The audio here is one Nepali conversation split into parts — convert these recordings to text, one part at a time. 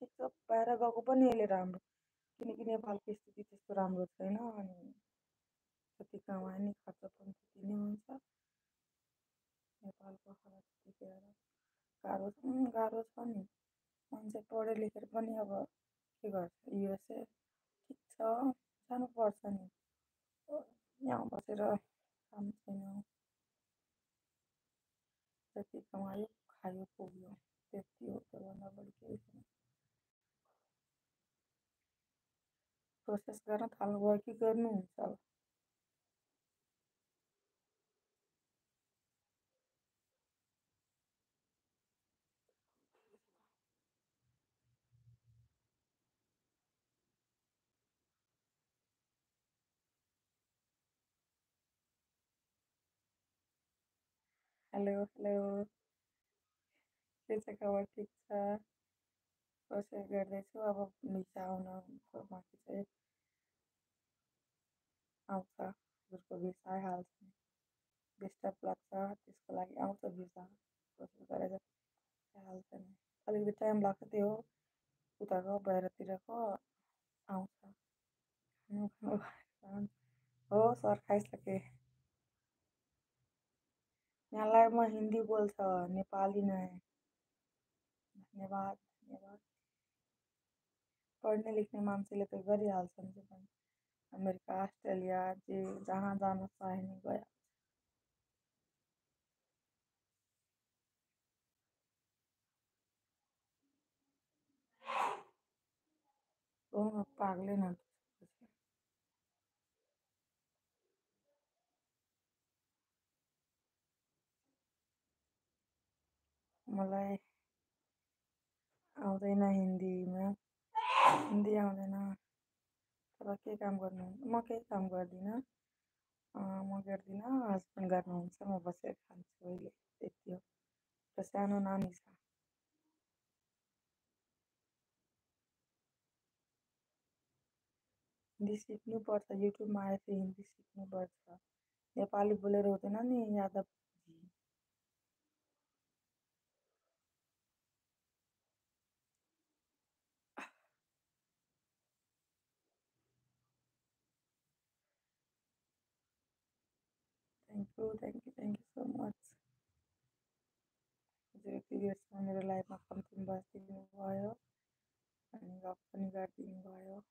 ठिक छ, बाहिर गएको पनि यसले राम्रो, किनकि नेपालको स्थिति त्यस्तो राम्रो छैन। अनि जति कमाए नि खर्च पनि त्यति नै हुन्छ। नेपालको हालत त्यतिखेर गाह्रो छ नि। मान्छे पढे लेखेर पनि अब के गर्छ, युएसए ठिक छ, जानुपर्छ नि। यहाँ बसेर काम छैन, जति कमायो खायो पुग्यो, त्यति हो, त्योभन्दा बढी केही छैन। प्रोसेस गर्न थाल्नुभयो कि गर्नुहुन्छ अब? हेलो हेलो, के छ खबर? ठिक छ, प्रोसेस गर्दैछु। अब भिसा आउन बाँकी चाहिँ आउँछ, हजुरको भिसा आइहाल्छ नि। डिस्टर्ब लाग्छ, त्यसको लागि आउँछ भिसा, प्रोसेस गरेर आइहाल्छ नि। अलिकति टाइम लाग्छ, त्यो हो, उताको बाहिरतिरको आउँछ। हो सर, खाइसकेँ। यहाँ लाइभमा हिन्दी बोल्छ, नेपाली नै। धन्यवाद धन्यवाद। पढ्ने लेख्ने मान्छेले त गरिहाल्छ नि त्यो पनि। अमेरिका, अस्ट्रेलिया, जे जहाँ जान चाहे नि गयो। पागलै न। मलाई आउँदैन हिन्दीमा, हिन्दी आउँदैन। तर के काम गर्नु? म केही काम गर्दिनँ, म गर्दिनँ, हस्बेन्ड गर्नुहुन्छ, म बसेर खान्छु अहिले, त्यति हो। र सानो नानी छ। हिन्दी सिक्नुपर्छ, युट्युबमा आएर हिन्दी सिक्नुपर्छ। नेपाली बोलेर हुँदैन नि Yadavji. Thank you so much. हजुर पिरियड्समा मेरो लाइफमा कम्ती बसिदिनु भयो अनि गफ पनि गरिदिनु भयो।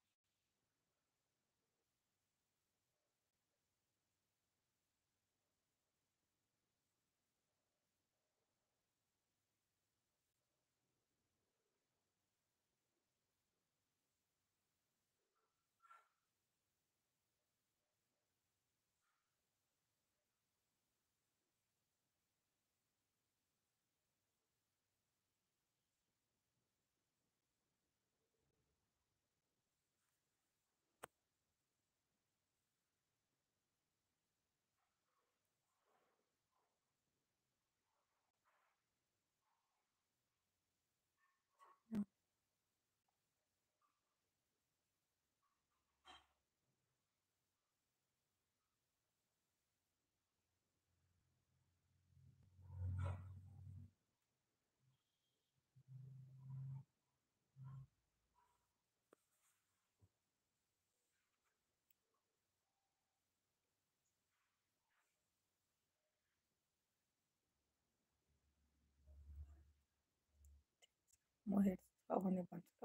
म हेर्छु भने भन्छु त।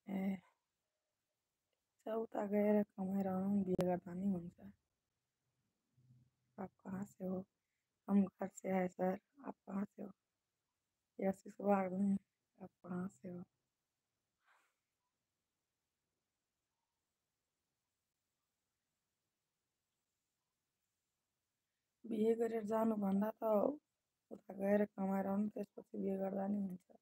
ए उता गएर कमाएर आउनु नि, बिहे गर्दा नि हुन्छ। आप कहाँ से हो? हम घर से है सर, आप कहाँ से हो? यस सुहाग, आप कहाँ से हो? बिहे गरेर जानुभन्दा त उता गएर कमाएर आउनु, त्यसपछि बिहे गर्दा नि हुन्छ।